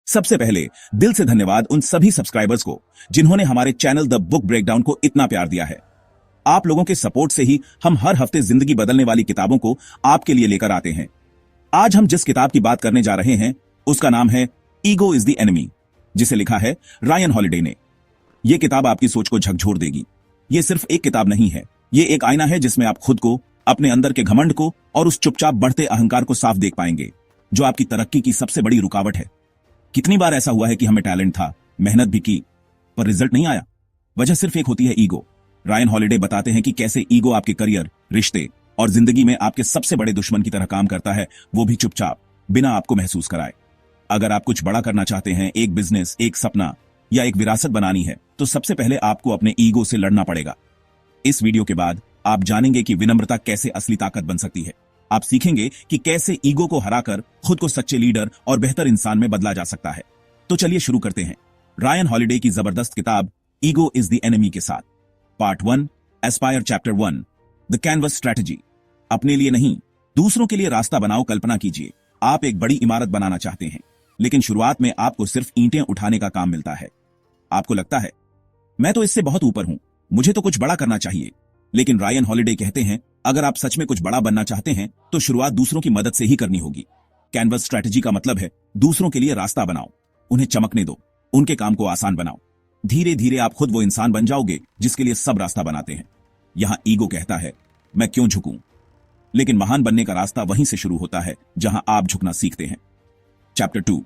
सबसे पहले दिल से धन्यवाद उन सभी सब्सक्राइबर्स को जिन्होंने हमारे चैनल द बुक ब्रेकडाउन को इतना प्यार दिया है। आप लोगों के सपोर्ट से ही हम हर हफ्ते जिंदगी बदलने वाली किताबों को आपके लिए लेकर आते हैं। आज हम जिस किताब की बात करने जा रहे हैं उसका नाम है ईगो इज द एनिमी, जिसे लिखा है रायन हॉलिडे ने। यह किताब आपकी सोच को झकझोर देगी। यह सिर्फ एक किताब नहीं है, यह एक आईना है जिसमें आप खुद को, अपने अंदर के घमंड को और उस चुपचाप बढ़ते अहंकार को साफ देख पाएंगे जो आपकी तरक्की की सबसे बड़ी रुकावट है। कितनी बार ऐसा हुआ है कि हमें टैलेंट था, मेहनत भी की, पर रिजल्ट नहीं आया। वजह सिर्फ एक होती है, ईगो। रायन हॉलिडे बताते हैं कि कैसे ईगो आपके करियर, रिश्ते और जिंदगी में आपके सबसे बड़े दुश्मन की तरह काम करता है, वो भी चुपचाप, बिना आपको महसूस कराए। अगर आप कुछ बड़ा करना चाहते हैं, एक बिजनेस, एक सपना या एक विरासत बनानी है, तो सबसे पहले आपको अपने ईगो से लड़ना पड़ेगा। इस वीडियो के बाद आप जानेंगे कि विनम्रता कैसे असली ताकत बन सकती है। आप सीखेंगे कि कैसे ईगो को हराकर खुद को सच्चे लीडर और बेहतर इंसान में बदला जा सकता है। तो चलिए शुरू करते हैं रायन हॉलिडे की जबरदस्त किताब ईगो इज द एनिमी के साथ। Part 1, Aspire chapter 1, the canvas strategy. अपने लिए नहीं, दूसरों के लिए रास्ता बनाओ। कल्पना कीजिए, आप एक बड़ी इमारत बनाना चाहते हैं, लेकिन शुरुआत में आपको सिर्फ ईंटें उठाने का काम मिलता है। आपको लगता है, मैं तो इससे बहुत ऊपर हूं, मुझे तो कुछ बड़ा करना चाहिए। लेकिन रायन हॉलिडे कहते हैं, अगर आप सच में कुछ बड़ा बनना चाहते हैं तो शुरुआत दूसरों की मदद से ही करनी होगी। कैनवस स्ट्रैटेजी का मतलब है दूसरों के लिए रास्ता बनाओ, उन्हें चमकने दो, उनके काम को आसान बनाओ। धीरे धीरे आप खुद वो इंसान बन जाओगे जिसके लिए सब रास्ता बनाते हैं। यहां ईगो कहता है, मैं क्यों झुकूं? लेकिन महान बनने का रास्ता वहीं से शुरू होता है जहां आप झुकना सीखते हैं। Chapter 2,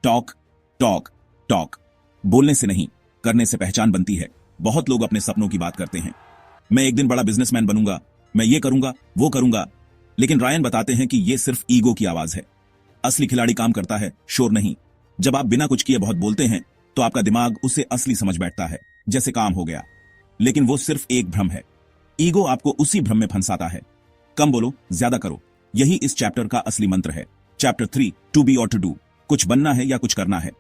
talk talk talk. बोलने से नहीं, करने से पहचान बनती है। बहुत लोग अपने सपनों की बात करते हैं, मैं एक दिन बड़ा बिजनेसमैन बनूंगा, मैं ये करूंगा, वो करूंगा। लेकिन रायन बताते हैं कि ये सिर्फ ईगो की आवाज है। असली खिलाड़ी काम करता है, शोर नहीं। जब आप बिना कुछ किए बहुत बोलते हैं तो आपका दिमाग उसे असली समझ बैठता है, जैसे काम हो गया। लेकिन वो सिर्फ एक भ्रम है। ईगो आपको उसी भ्रम में फंसाता है। कम बोलो, ज्यादा करो, यही इस चैप्टर का असली मंत्र है। चैप्टर 3, टू बी और टू डू। कुछ बनना है या कुछ करना है।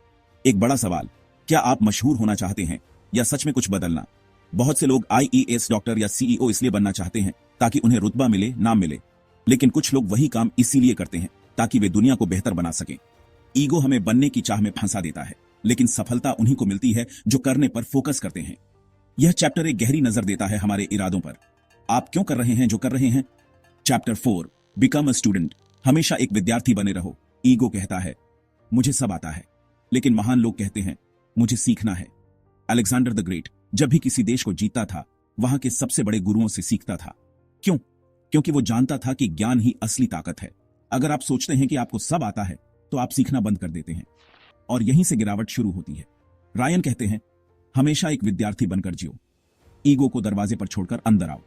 एक बड़ा सवाल, क्या आप मशहूर होना चाहते हैं या सच में कुछ बदलना? बहुत से लोग IAS, डॉक्टर या CEO इसलिए बनना चाहते हैं ताकि उन्हें रुतबा मिले, नाम मिले। लेकिन कुछ लोग वही काम इसीलिए करते हैं ताकि वे दुनिया को बेहतर बना सकें। ईगो हमें बनने की चाह में फंसा देता है, लेकिन सफलता उन्हीं को मिलती है जो करने पर फोकस करते हैं। यह चैप्टर एक गहरी नजर देता है हमारे इरादों पर। आप क्यों कर रहे हैं जो कर रहे हैं? Chapter 4, become a student. हमेशा एक विद्यार्थी बने रहो। ईगो कहता है, मुझे सब आता है। लेकिन महान लोग कहते हैं, मुझे सीखना है। अलेक्जेंडर द ग्रेट जब भी किसी देश को जीतता था, वहां के सबसे बड़े गुरुओं से सीखता था। क्यों? क्योंकि वो जानता था कि ज्ञान ही असली ताकत है। अगर आप सोचते हैं कि आपको सब आता है तो आप सीखना बंद कर देते हैं, और यहीं से गिरावट शुरू होती है। रायन कहते हैं, हमेशा एक विद्यार्थी बनकर जियो। ईगो को दरवाजे पर छोड़कर अंदर आओ।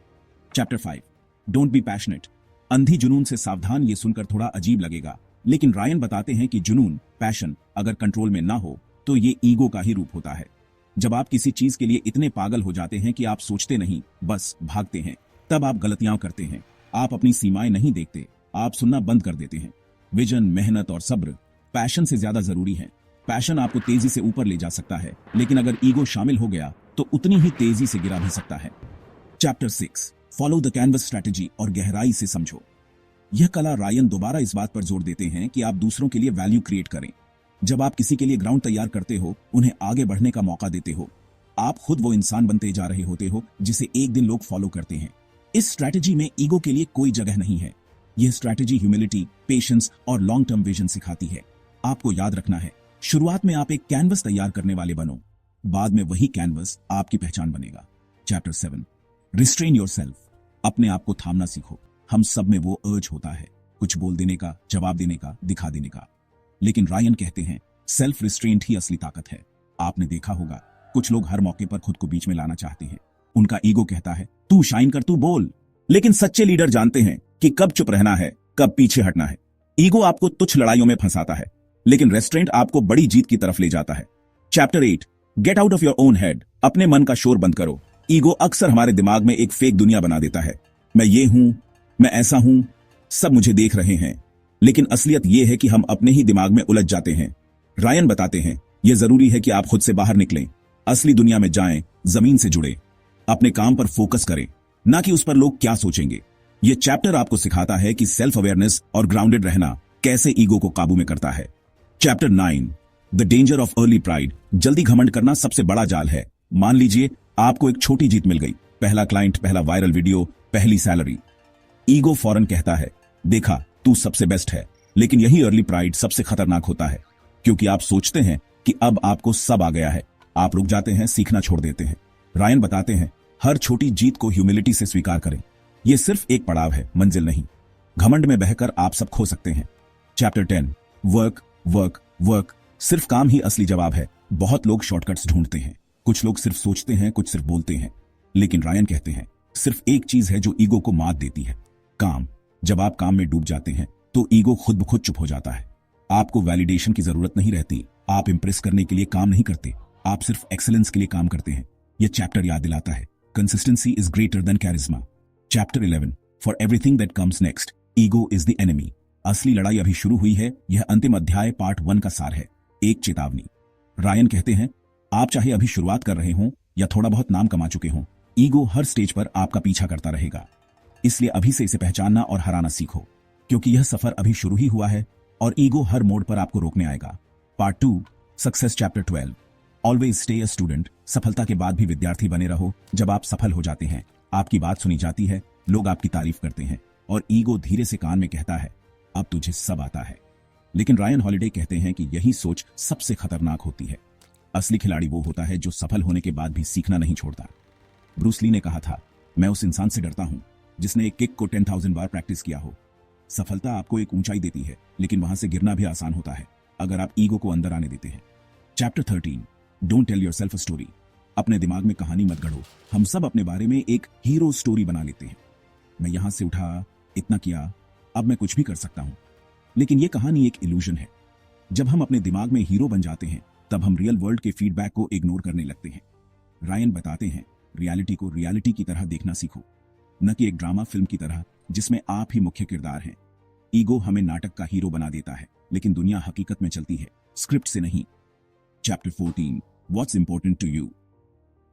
Chapter 5, don't be passionate. अंधी जुनून से सावधान। ये सुनकर थोड़ा अजीब लगेगा, लेकिन रायन बताते हैं कि जुनून, पैशन अगर कंट्रोल में ना हो तो ये ईगो का ही रूप होता है। जब आप किसी चीज के लिए इतने पागल हो जाते हैं कि आप सोचते नहीं, बस भागते हैं, तब आप गलतियां करते हैं। आप अपनी सीमाएं नहीं देखते, आप सुनना बंद कर देते हैं। विजन, मेहनत और सब्र पैशन से ज्यादा जरूरी है। पैशन आपको तेजी से ऊपर ले जा सकता है, लेकिन अगर ईगो शामिल हो गया तो उतनी ही तेजी से गिरा भी सकता है। Chapter 6, follow the canvas strategy और गहराई से समझो। यह कला रायन दोबारा इस बात पर जोर देते हैं कि आप दूसरों के लिए वैल्यू क्रिएट करें। जब आप किसी के लिए ग्राउंड तैयार करते हो, उन्हें आगे बढ़ने का मौका देते हो, आप खुद वो इंसान बनते जा रहे होते हो जिसे एक दिन लोग फॉलो करते हैं। इस स्ट्रैटेजी में ईगो के लिए कोई जगह नहीं है। यह स्ट्रैटेजी ह्यूमिलिटी, पेशेंस और लॉन्ग टर्म विजन सिखाती है। आपको याद रखना है, शुरुआत में आप एक कैनवस तैयार करने वाले बनो, बाद में वही कैनवस आपकी पहचान बनेगा। Chapter 7, restrain yourself. अपने आप को थामना सीखो। हम सब में वो अर्ज होता है, कुछ बोल देने का, जवाब देने का, दिखा देने का। लेकिन रायन कहते हैं, सेल्फ रिस्ट्रेंट ही असली ताकत है। आपने देखा होगा, कुछ लोग हर मौके पर खुद को बीच में लाना चाहते हैं। उनका ईगो कहता है, तू शाइन कर, तू बोल। लेकिन सच्चे लीडर जानते हैं कि कब चुप रहना है, कब पीछे हटना है। ईगो आपको तुच्छ लड़ाइयों में फंसाता है, लेकिन रेस्ट्रेंट आपको बड़ी जीत की तरफ ले जाता है। Chapter 8, get out of your own head. अपने मन का शोर बंद करो। ईगो अक्सर हमारे दिमाग में एक फेक दुनिया बना देता है। मैं ये हूं, मैं ऐसा हूं, सब मुझे देख रहे हैं। लेकिन असलियत यह है कि हम अपने ही दिमाग में उलझ जाते हैं। रायन बताते हैं, यह जरूरी है कि आप खुद से बाहर निकलें, असली दुनिया में जाएं, जमीन से जुड़े, अपने काम पर फोकस करें, ना कि उस पर लोग क्या सोचेंगे। यह चैप्टर आपको सिखाता है कि सेल्फ अवेयरनेस और ग्राउंडेड रहना कैसे ईगो को काबू में करता है। Chapter 9, the danger of early pride. जल्दी घमंड करना सबसे बड़ा जाल है। मान लीजिए आपको एक छोटी जीत मिल गई, पहला क्लाइंट, पहला वायरल वीडियो, पहली सैलरी। ईगो फौरन कहता है, देखा तू सबसे बेस्ट है। लेकिन यही अर्ली प्राइड सबसे खतरनाक होता है, क्योंकि आप सोचते हैं कि अब आपको सब आ गया है। आप रुक जाते हैं, सीखना छोड़ देते हैं। रायन बताते हैं, हर छोटी जीत को ह्यूमिलिटी से स्वीकार करें। यह सिर्फ एक पड़ाव है, मंजिल नहीं। घमंड में बहकर आप सब खो सकते हैं। Chapter 10, work work work. सिर्फ काम ही असली जवाब है। बहुत लोग शॉर्टकट्स ढूंढते हैं, कुछ लोग सिर्फ सोचते हैं, कुछ सिर्फ बोलते हैं। लेकिन रायन कहते हैं, सिर्फ एक चीज है जो ईगो को मात देती है, काम। जब आप काम में डूब जाते हैं तो ईगो खुद ब खुद चुप हो जाता है। आपको वैलिडेशन की जरूरत नहीं रहती। आप इंप्रेस करने के लिए काम नहीं करते, आप सिर्फ एक्सीलेंस के लिए काम करते हैं। यह चैप्टर याद दिलाता है, consistency is greater than charisma. Chapter 11, for everything that comes next, ego is the enemy. असली लड़ाई अभी शुरू हुई है। यह अंतिम अध्याय पार्ट 1 का सार है। एक चेतावनी। रायन कहते हैं, आप चाहे अभी शुरुआत कर रहे हों या थोड़ा बहुत नाम कमा चुके हों, ईगो हर स्टेज पर आपका पीछा करता रहेगा। इसलिए अभी से इसे पहचानना और हराना सीखो, क्योंकि यह सफर अभी शुरू ही हुआ है और ईगो हर मोड़ पर आपको रोकने आएगा। Part 2, success. Chapter 12, always stay a student. सफलता के बाद भी विद्यार्थी बने रहो। जब आप सफल हो जाते हैं, आपकी बात सुनी जाती है, लोग आपकी तारीफ करते हैं और ईगो धीरे से कान में कहता है, अब तुझे सब आता है। लेकिन रायन हॉलिडे कहते हैं कि यही सोच सबसे खतरनाक होती है। असली खिलाड़ी वो होता है जो सफल होने के बाद भी सीखना नहीं छोड़ता। ब्रूस ली ने कहा था, मैं उस इंसान से डरता हूं जिसने एक किक को 10,000 बार प्रैक्टिस किया हो। सफलता आपको एक ऊंचाई देती है, लेकिन वहां से गिरना भी आसान होता है अगर आप ईगो को अंदर आने देते हैं। Chapter 13, don't tell yourself a story. अपने दिमाग में कहानी मत गढ़ो। हम सब अपने बारे में एक हीरो स्टोरी बना लेते हैं। मैं यहां से उठा, इतना किया, अब मैं कुछ भी कर सकता हूं। लेकिन यह कहानी एक इल्यूजन है। जब हम अपने दिमाग में हीरो बन जाते हैं, तब हम रियल वर्ल्ड के फीडबैक को इग्नोर करने लगते हैं। रायन बताते हैं, रियलिटी को रियलिटी की तरह देखना सीखो, न कि एक ड्रामा फिल्म की तरह जिसमें आप ही मुख्य किरदार हैं। ईगो हमें नाटक का हीरो बना देता है, लेकिन दुनिया हकीकत में चलती है, स्क्रिप्ट से नहीं। Chapter 14, what's important to you.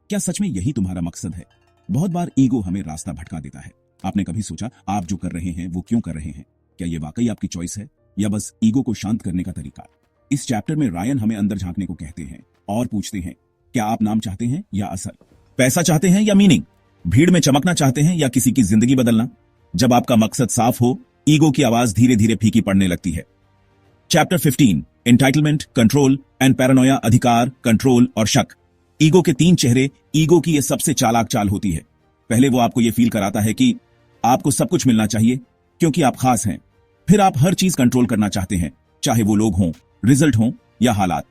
क्या सच में यही तुम्हारा मकसद है? बहुत बार ईगो हमें रास्ता भटका देता है। आपने कभी सोचा आप जो कर रहे हैं वो क्यों कर रहे हैं? क्या ये वाकई आपकी चॉइस है या बस ईगो को शांत करने का तरीका? इस चैप्टर में रायन हमें अंदर झांकने को कहते हैं और पूछते हैं, क्या आप नाम चाहते हैं या असर? पैसा चाहते हैं या मीनिंग? भीड़ में चमकना चाहते हैं या किसी की जिंदगी बदलना? जब आपका मकसद साफ हो, ईगो की आवाज धीरे धीरे फीकी पड़ने लगती है। Chapter 15, entitlement, control and Paranoia. अधिकार, कंट्रोल और शक। ईगो के 3 चेहरे। ईगो की यह सबसे चालाक चाल होती है। पहले वो आपको यह फील कराता है कि आपको सब कुछ मिलना चाहिए क्योंकि आप खास हैं। फिर आप हर चीज कंट्रोल करना चाहते हैं, चाहे वो लोग हों, रिजल्ट हों या हालात।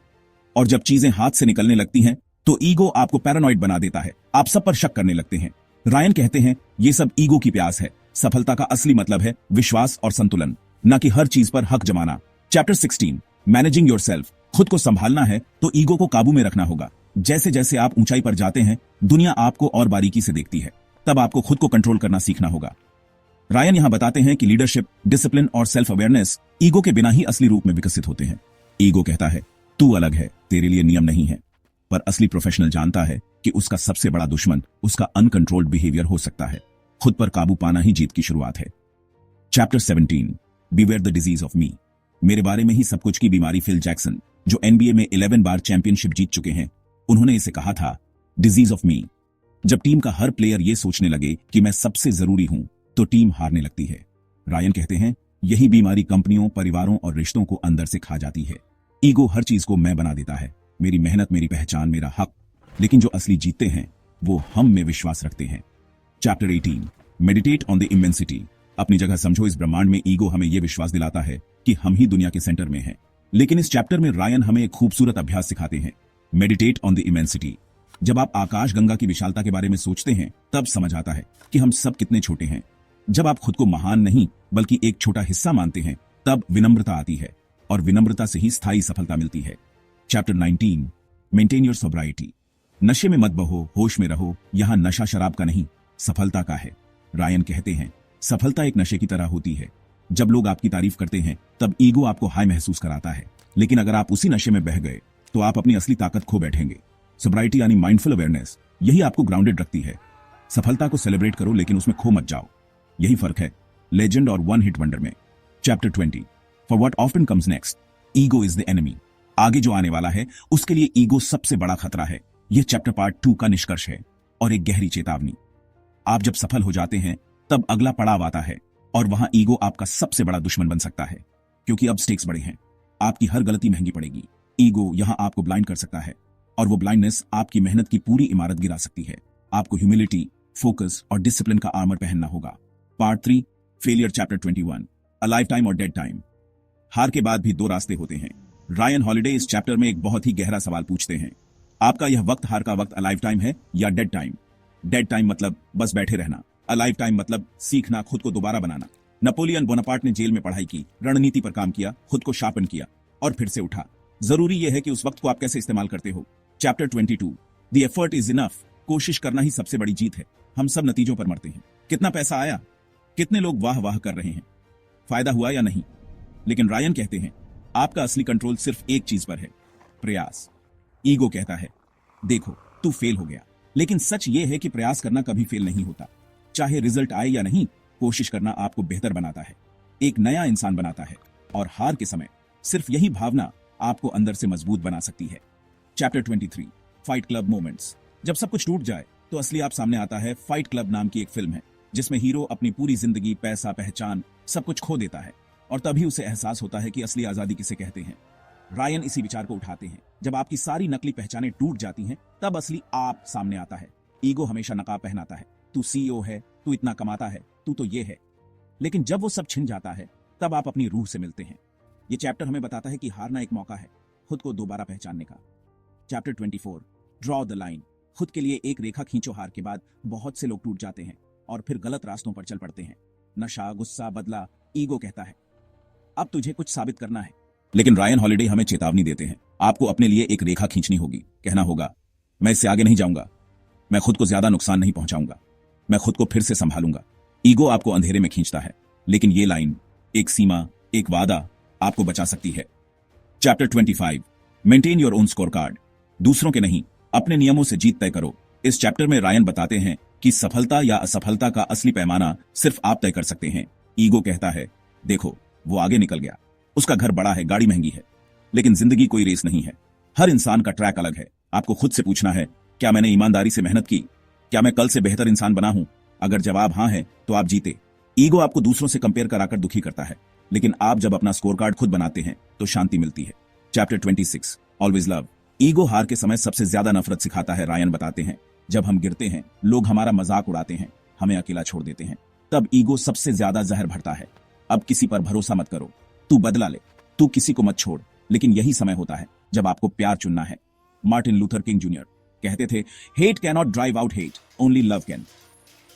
और जब चीजें हाथ से निकलने लगती हैं तो ईगो आपको पैरानॉइड बना देता है। आप सब पर शक करने लगते हैं। रायन कहते हैं, ये सब ईगो की प्यास है। सफलता का असली मतलब है विश्वास और संतुलन, न कि हर चीज पर हक जमाना। Chapter 16, managing yourself. खुद को संभालना है तो ईगो को काबू में रखना होगा। जैसे जैसे आप ऊंचाई पर जाते हैं, दुनिया आपको और बारीकी से देखती है। तब आपको खुद को कंट्रोल करना सीखना होगा। रायन यहां बताते हैं कि लीडरशिप, डिसिप्लिन और सेल्फ अवेयरनेस ईगो के बिना ही असली रूप में विकसित होते हैं। ईगो कहता है, तू अलग है, तेरे लिए नियम नहीं है। पर असली प्रोफेशनल जानता है कि उसका सबसे बड़ा दुश्मन उसका अनकंट्रोल्ड बिहेवियर हो सकता है। खुद पर काबू पाना ही जीत की शुरुआत है। Chapter 17, beware the disease of me. मेरे बारे में ही सब कुछ की बीमारी। फिल जैक्सन, जो NBA में 11 बार चैंपियनशिप जीत चुके हैं, उन्होंने इसे कहा था, डिजीज ऑफ मी। जब टीम का हर प्लेयर यह सोचने लगे कि मैं सबसे जरूरी हूं, तो टीम हारने लगती है। रायन कहते हैं, यही बीमारी कंपनियों, परिवारों और रिश्तों को अंदर से खा जाती है। ईगो हर चीज को मैं बना देता है, मेरी मेहनत, मेरी पहचान, मेरा हक। लेकिन जो असली जीतते हैं वो हम में विश्वास रखते हैं। Chapter 18, meditate on the immensity. अपनी जगह समझो। इस ब्रह्मांड में ईगो हमें यह विश्वास दिलाता है कि हम ही दुनिया के सेंटर में हैं। लेकिन इस चैप्टर में रायन हमें एक खूबसूरत अभ्यास सिखाते हैं, मेडिटेट ऑन द इमेंसिटी। जब आप आकाश गंगा की विशालता के बारे में सोचते हैं, तब समझ आता है कि हम सब कितने छोटे हैं। जब आप खुद को महान नहीं बल्कि एक छोटा हिस्सा मानते हैं, तब विनम्रता आती है और विनम्रता से ही स्थायी सफलता मिलती है। Chapter 19, maintain your sobriety. नशे में मत बहो, होश में रहो। यहां नशा शराब का नहीं, सफलता का है। रायन कहते हैं, सफलता एक नशे की तरह होती है। जब लोग आपकी तारीफ करते हैं, तब ईगो आपको हाई महसूस कराता है। लेकिन अगर आप उसी नशे में बह गए, तो आप अपनी असली ताकत खो बैठेंगे। सोब्राइटी यानी माइंडफुल अवेयरनेस, यही आपको ग्राउंडेड रखती है। सफलता को सेलिब्रेट करो, लेकिन उसमें खो मत जाओ। यही फर्क है लेजेंड और वन हिट वंडर में। Chapter 20, for what often comes next, ego is the enemy. आगे जो आने वाला है उसके लिए ईगो सबसे बड़ा खतरा है। यह चैप्टर पार्ट 2 का निष्कर्ष है और एक गहरी चेतावनी। आप जब सफल हो जाते हैं तब अगला पड़ाव आता है और वहां ईगो आपका सबसे बड़ा दुश्मन बन सकता है, क्योंकि अब स्टेक्स बड़े हैं। आपकी हर गलती महंगी पड़ेगी। ईगो यहां आपको ब्लाइंड कर सकता है और वो ब्लाइंडनेस आपकी मेहनत की पूरी इमारत गिरा सकती है। आपको ह्यूमिलिटी, फोकस और डिसिप्लिन का आर्मर पहनना होगा। Part 3, failure chapter 21, a life time और डेड टाइम। हार के बाद भी दो रास्ते होते हैं। रायन हॉलिडे इस चैप्टर में एक बहुत ही गहरा सवाल पूछते हैं। आपका यह वक्त हार का वक्त अलाइव टाइम है या डेड टाइम? डेड टाइम मतलब बस बैठे रहना, अलाइव टाइम मतलब सीखना, खुद को दोबारा बनाना। नेपोलियन बोनापार्ट ने जेल में पढ़ाई की, रणनीति पर काम किया, खुद को शार्पन किया और फिर से उठा। जरूरी यह है कि उस वक्त को आप कैसे इस्तेमाल करते हो। Chapter 22, the effort is enough. कोशिश करना ही सबसे बड़ी जीत है। हम सब नतीजों पर मरते हैं। कितना पैसा आया, कितने लोग वाह वाह कर रहे हैं, फायदा हुआ या नहीं। लेकिन रायन कहते हैं आपका असली कंट्रोल सिर्फ एक चीज पर है, प्रयास। ईगो कहता है देखो तू फेल हो गया, लेकिन सच यह है कि प्रयास करना कभी फेल नहीं होता। चाहे रिजल्ट आए या नहीं, कोशिश करना आपको बेहतर बनाता है, एक नया इंसान बनाता है। और हार के समय सिर्फ यही भावना आपको अंदर से मजबूत बना सकती है। Chapter 23, fight club moments. जब सब कुछ टूट जाए तो असली आप सामने आता है। फाइट क्लब नाम की एक फिल्म है जिसमें हीरो अपनी पूरी जिंदगी, पैसा, पहचान सब कुछ खो देता है और तभी उसे एहसास होता है कि असली आजादी किसे कहते हैं। रायन इसी विचार को उठाते हैं। जब आपकी सारी नकली पहचानें टूट जाती हैं तब असली आप सामने आता है। ईगो हमेशा नकाब पहनाता है, तू सीईओ है, तू इतना कमाता है, तू तो ये है। लेकिन जब वो सब छिन जाता है तब आप अपनी रूह से मिलते हैं। ये चैप्टर हमें बताता है कि हारना एक मौका है खुद को दोबारा पहचानने का। Chapter 24, draw the line. खुद के लिए एक रेखा खींचो। हार के बाद बहुत से लोग टूट जाते हैं और फिर गलत रास्तों पर चल पड़ते हैं। नशा, गुस्सा, बदला। ईगो कहता है अब तुझे कुछ साबित करना है। लेकिन रायन हॉलिडे हमें चेतावनी देते हैं, आपको अपने लिए एक रेखा खींचनी होगी। कहना होगा मैं इससे आगे नहीं जाऊंगा, मैं खुद को ज्यादा नुकसान नहीं पहुंचाऊंगा, मैं खुद को फिर से संभालूंगा। ईगो आपको अंधेरे में खींचता है, लेकिन ये लाइन, एक सीमा, एक वादा आपको बचा सकती है। Chapter 25, maintain your own score card. दूसरों के नहीं, अपने नियमों से जीत तय करो। इस चैप्टर में रायन बताते हैं कि सफलता या असफलता का असली पैमाना सिर्फ आप तय कर सकते हैं। ईगो कहता है देखो वो आगे निकल गया, उसका घर बड़ा है, गाड़ी महंगी है। लेकिन जिंदगी कोई रेस नहीं है, हर इंसान का ट्रैक अलग है। आपको खुद से पूछना है क्या मैंने ईमानदारी से मेहनत की, क्या मैं कल से बेहतर इंसान बना हूं? अगर जवाब हां है तो आप जीते। ईगो आपको दूसरों से कंपेयर कराकर दुखी करता है, लेकिन आप जब अपना स्कोर कार्ड खुद बनाते हैं तो शांति मिलती है। Chapter 26, always love. ईगो हार के समय सबसे ज्यादा नफरत सिखाता है। रायन बताते हैं जब हम गिरते हैं, लोग हमारा मजाक उड़ाते हैं, हमें अकेला छोड़ देते हैं, तब ईगो सबसे ज्यादा जहर भरता है। अब किसी पर भरोसा मत करो, तू बदला ले, तू किसी को मत छोड़। लेकिन यही समय होता है जब आपको प्यार चुनना है। मार्टिन लूथर किंग जूनियर कहते थे hate can not drive out hate, only love can.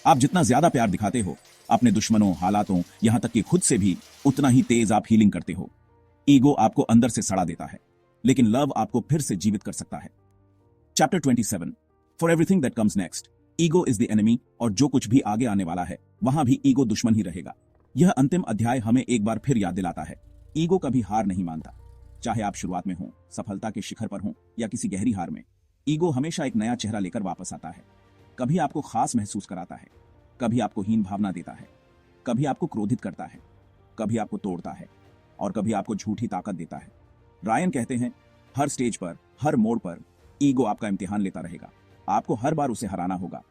आप जितना ज्यादा प्यार दिखाते हो अपने दुश्मनों, हालातों, यहां तक कि खुद से भी, उतना ही तेज आप हीलिंग करते हो। ईगो आपको अंदर से सड़ा देता है, लेकिन लव आपको फिर से जीवित कर सकता है। Chapter 27, for everything that comes next, ego is the enemy. और जो कुछ भी आगे आने वाला है वहां भी ईगो दुश्मन ही रहेगा। यह अंतिम अध्याय हमें एक बार फिर याद दिलाता है ईगो कभी हार नहीं मानता। चाहे आप शुरुआत में हो, सफलता के शिखर पर हो या किसी गहरी हार में, ईगो हमेशा एक नया चेहरा लेकर वापस आता है। कभी आपको खास महसूस कराता है, कभी आपको हीन भावना देता है, कभी आपको क्रोधित करता है, कभी आपको तोड़ता है और कभी आपको झूठी ताकत देता है। रायन कहते हैं हर स्टेज पर, हर मोड़ पर ईगो आपका इम्तिहान लेता रहेगा। आपको हर बार उसे हराना होगा।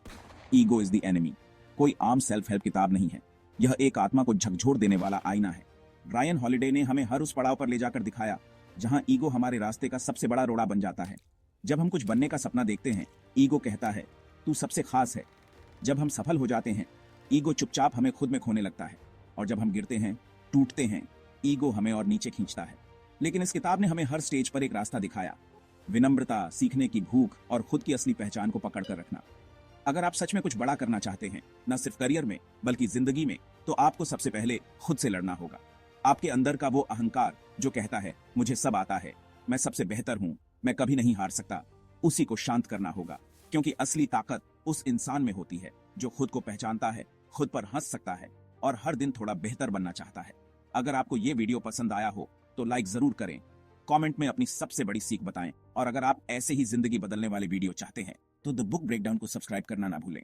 ईगो इज द एनिमी कोई आम सेल्फ हेल्प किताब नहीं है, यह एक आत्मा को झकझोर देने वाला आईना है। रायन हॉलिडे ने हमें हर उस पड़ाव पर ले जाकर दिखाया जहां ईगो हमारे रास्ते का सबसे बड़ा रोड़ा बन जाता है। जब हम कुछ बनने का सपना देखते हैं, ईगो कहता है तू सबसे खास है। जब हम सफल हो जाते हैं, ईगो चुपचाप हमें खुद में खोने लगता है। और जब हम गिरते हैं, टूटते हैं, ईगो हमें और नीचे खींचता है। लेकिन इस किताब ने हमें हर स्टेज पर एक रास्ता दिखाया, विनम्रता, सीखने की भूख और खुद की असली पहचान को पकड़ कर रखना। अगर आप सच में कुछ बड़ा करना चाहते हैं, न सिर्फ करियर में बल्कि जिंदगी में, तो आपको सबसे पहले खुद से लड़ना होगा। आपके अंदर का वो अहंकार जो कहता है मुझे सब आता है, मैं सबसे बेहतर हूं, मैं कभी नहीं हार सकता, उसी को शांत करना होगा। क्योंकि असली ताकत उस इंसान में होती है जो खुद को पहचानता है, खुद पर हंस सकता है और हर दिन थोड़ा बेहतर बनना चाहता है। अगर आपको ये वीडियो पसंद आया हो तो लाइक जरूर करें, कमेंट में अपनी सबसे बड़ी सीख बताएं और अगर आप ऐसे ही जिंदगी बदलने वाले वीडियो चाहते हैं तो द बुक ब्रेकडाउन को सब्सक्राइब करना ना भूलें।